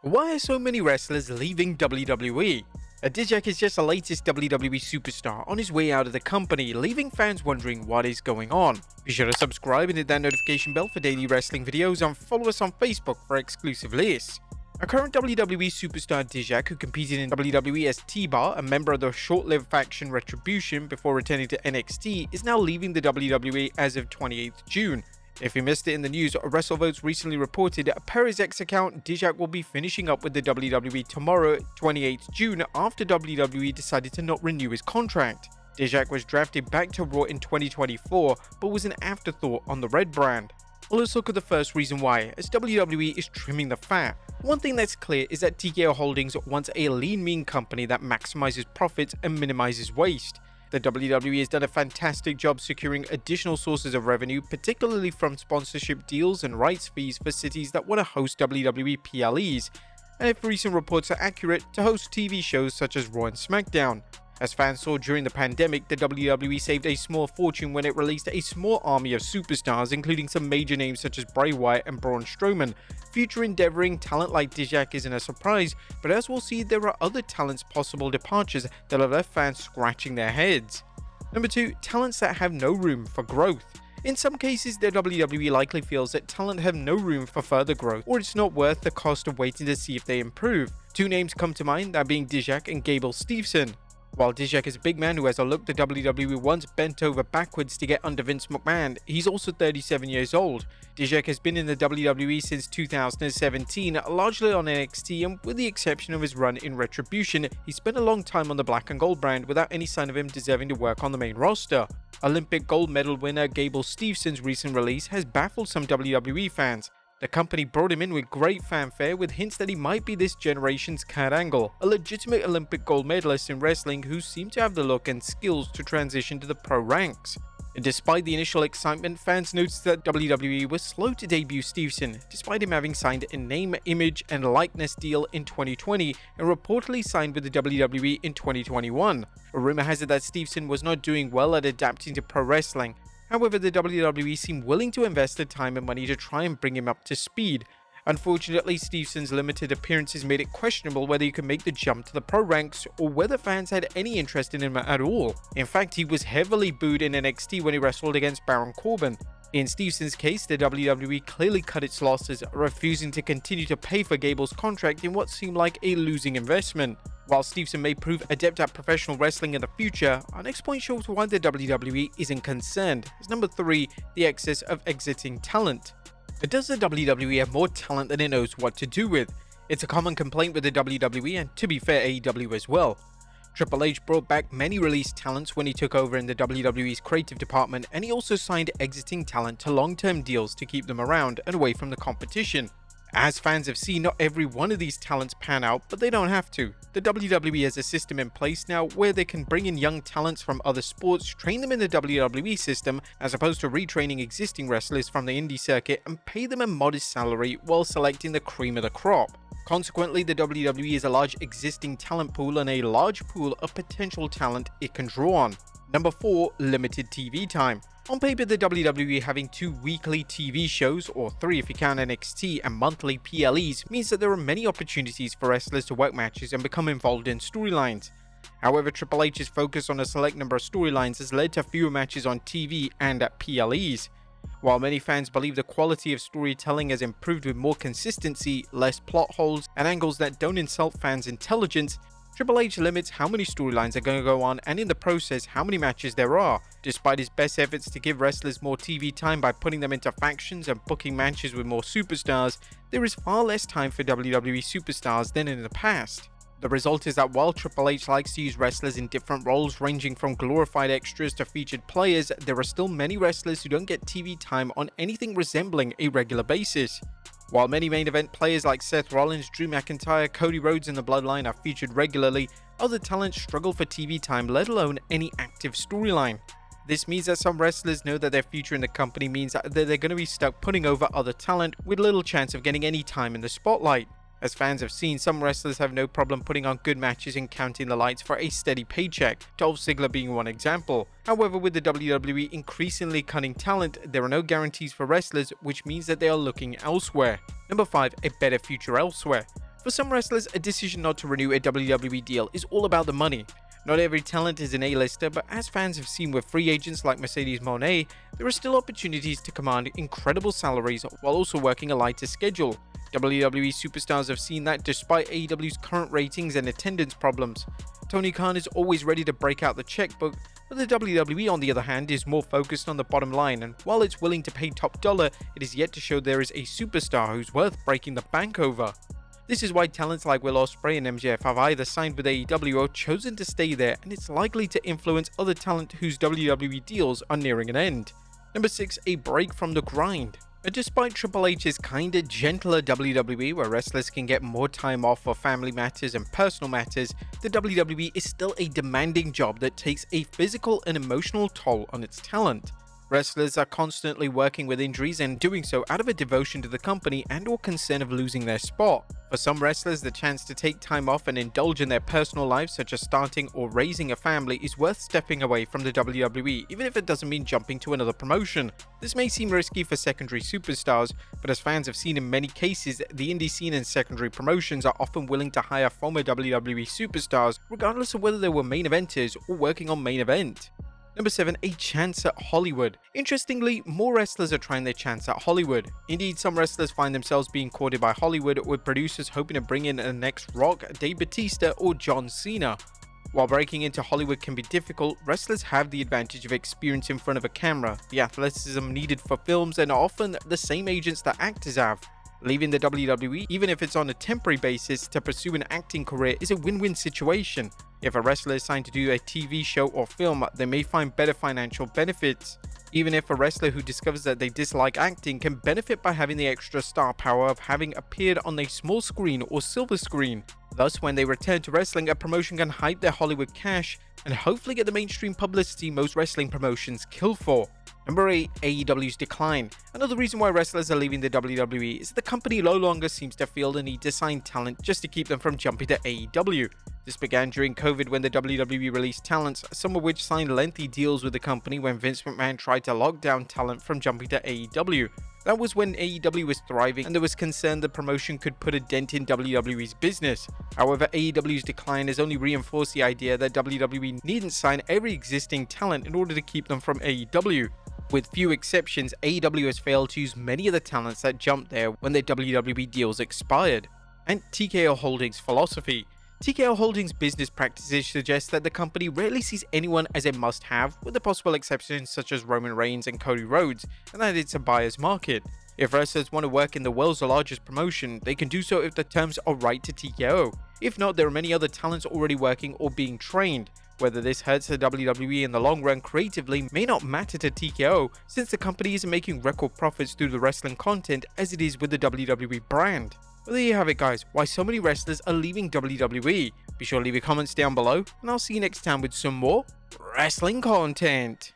Why are so many wrestlers leaving WWE? Djak is just the latest WWE superstar on his way out of the company, leaving fans wondering what is going on. Be sure to subscribe and hit that notification bell for daily wrestling videos and follow us on Facebook for exclusive lists. A current WWE superstar Djak, who competed in WWE as T-Bar, a member of the short-lived faction Retribution before returning to NXT, is now leaving the WWE as of 28th June. If you missed it in the news, WrestleVotes recently reported per his X account, Djak will be finishing up with the WWE tomorrow, 28th June, after WWE decided to not renew his contract. Djak was drafted back to Raw in 2024, but was an afterthought on the Red brand. Well, let's look at the first reason why, as WWE is trimming the fat. One thing that's clear is that TKO Holdings wants a lean mean company that maximizes profits and minimizes waste. The WWE has done a fantastic job securing additional sources of revenue, particularly from sponsorship deals and rights fees for cities that want to host WWE PLEs, and if recent reports are accurate, to host TV shows such as Raw and SmackDown. As fans saw during the pandemic, the WWE saved a small fortune when it released a small army of superstars, including some major names such as Bray Wyatt and Braun Strowman. Future endeavoring talent like Djak isn't a surprise, but as we'll see, there are other talents' possible departures that have left fans scratching their heads. Number 2, talents that have no room for growth. In some cases, the WWE likely feels that talent have no room for further growth, or it's not worth the cost of waiting to see if they improve. Two names come to mind, that being Djak and Gable Steveson. While Djak is a big man who has a look the WWE once bent over backwards to get under Vince McMahon, he's also 37 years old. Djak has been in the WWE since 2017, largely on NXT, and with the exception of his run in Retribution, he spent a long time on the Black and Gold brand without any sign of him deserving to work on the main roster. Olympic gold medal winner Gable Steveson's recent release has baffled some WWE fans. The company brought him in with great fanfare, with hints that he might be this generation's Kurt Angle, a legitimate Olympic gold medalist in wrestling who seemed to have the look and skills to transition to the pro ranks. And despite the initial excitement, fans noticed that WWE was slow to debut Steveson, despite him having signed a name, image, and likeness deal in 2020 and reportedly signed with the WWE in 2021. A rumor has it that Steveson was not doing well at adapting to pro wrestling. However, the WWE seemed willing to invest the time and money to try and bring him up to speed. Unfortunately, Steveson's limited appearances made it questionable whether he could make the jump to the pro ranks or whether fans had any interest in him at all. In fact, he was heavily booed in NXT when he wrestled against Baron Corbin. In Steveson's case, the WWE clearly cut its losses, refusing to continue to pay for Gable's contract in what seemed like a losing investment. While Steveson may prove adept at professional wrestling in the future, our next point shows why the WWE isn't concerned. Is number 3, the excess of exiting talent. Does the WWE have more talent than it knows what to do with? It's a common complaint with the WWE, and to be fair, AEW as well. Triple H brought back many released talents when he took over in the WWE's creative department, and he also signed exiting talent to long-term deals to keep them around and away from the competition. As fans have seen, not every one of these talents pan out, but they don't have to. The WWE has a system in place now where they can bring in young talents from other sports, train them in the WWE system, as opposed to retraining existing wrestlers from the indie circuit, and pay them a modest salary while selecting the cream of the crop. Consequently, the WWE is a large existing talent pool and a large pool of potential talent it can draw on. Number 4, limited TV time. On paper, the WWE having 2 weekly TV shows, or 3 if you count NXT, and monthly PLEs means that there are many opportunities for wrestlers to work matches and become involved in storylines. However, Triple H's focus on a select number of storylines has led to fewer matches on TV and at PLEs. While many fans believe the quality of storytelling has improved with more consistency, less plot holes, and angles that don't insult fans' intelligence, Triple H limits how many storylines are going to go on and in the process how many matches there are. Despite his best efforts to give wrestlers more TV time by putting them into factions and booking matches with more superstars, there is far less time for WWE superstars than in the past. The result is that while Triple H likes to use wrestlers in different roles ranging from glorified extras to featured players, there are still many wrestlers who don't get TV time on anything resembling a regular basis. While many main event players like Seth Rollins, Drew McIntyre, Cody Rhodes and the Bloodline are featured regularly, other talents struggle for TV time, let alone any active storyline. This means that some wrestlers know that their future in the company means that they're going to be stuck putting over other talent with little chance of getting any time in the spotlight. As fans have seen, some wrestlers have no problem putting on good matches and counting the lights for a steady paycheck, Dolph Ziggler being one example. However, with the WWE increasingly cutting talent, there are no guarantees for wrestlers, which means that they are looking elsewhere. Number 5, a better future elsewhere. For some wrestlers, a decision not to renew a WWE deal is all about the money. Not every talent is an A-lister, but as fans have seen with free agents like Mercedes Moné, there are still opportunities to command incredible salaries while also working a lighter schedule. WWE superstars have seen that despite AEW's current ratings and attendance problems. Tony Khan is always ready to break out the checkbook, but the WWE on the other hand is more focused on the bottom line, and while it's willing to pay top dollar, it is yet to show there is a superstar who's worth breaking the bank over. This is why talents like Will Ospreay and MJF have either signed with AEW or chosen to stay there, and it's likely to influence other talent whose WWE deals are nearing an end. Number 6. A break from the grind. Despite Triple H's kinda gentler WWE where wrestlers can get more time off for family matters and personal matters, the WWE is still a demanding job that takes a physical and emotional toll on its talent. Wrestlers are constantly working with injuries and doing so out of a devotion to the company and or concern of losing their spot. For some wrestlers, the chance to take time off and indulge in their personal lives such as starting or raising a family is worth stepping away from the WWE, even if it doesn't mean jumping to another promotion. This may seem risky for secondary superstars, but as fans have seen in many cases, the indie scene and secondary promotions are often willing to hire former WWE superstars regardless of whether they were main eventers or working on main event. Number 7. A chance at Hollywood. Interestingly, more wrestlers are trying their chance at Hollywood. Indeed, some wrestlers find themselves being courted by Hollywood, with producers hoping to bring in the next Rock, Dave Bautista, or John Cena. While breaking into Hollywood can be difficult, wrestlers have the advantage of experience in front of a camera, the athleticism needed for films, and are often the same agents that actors have. Leaving the WWE, even if it's on a temporary basis, to pursue an acting career is a win-win situation. If a wrestler is signed to do a TV show or film, they may find better financial benefits. Even if a wrestler who discovers that they dislike acting can benefit by having the extra star power of having appeared on a small screen or silver screen. Thus, when they return to wrestling, a promotion can hype their Hollywood cash and hopefully get the mainstream publicity most wrestling promotions kill for. Number 8. AEW's decline. Another reason why wrestlers are leaving the WWE is that the company no longer seems to feel the need to sign talent just to keep them from jumping to AEW. This began during COVID when the WWE released talents, some of which signed lengthy deals with the company when Vince McMahon tried to lock down talent from jumping to AEW. That was when AEW was thriving and there was concern the promotion could put a dent in WWE's business. However, AEW's decline has only reinforced the idea that WWE needn't sign every existing talent in order to keep them from AEW. With few exceptions, AEW has failed to use many of the talents that jumped there when their WWE deals expired. And TKO Holdings' philosophy. TKO Holdings' business practices suggest that the company rarely sees anyone as a must-have, with the possible exceptions such as Roman Reigns and Cody Rhodes, and that it's a buyer's market. If wrestlers want to work in the world's largest promotion, they can do so if the terms are right to TKO. If not, there are many other talents already working or being trained. Whether this hurts the WWE in the long run creatively may not matter to TKO, since the company isn't making record profits through the wrestling content as it is with the WWE brand. Well, there you have it guys, why so many wrestlers are leaving WWE. Be sure to leave your comments down below, and I'll see you next time with some more wrestling content.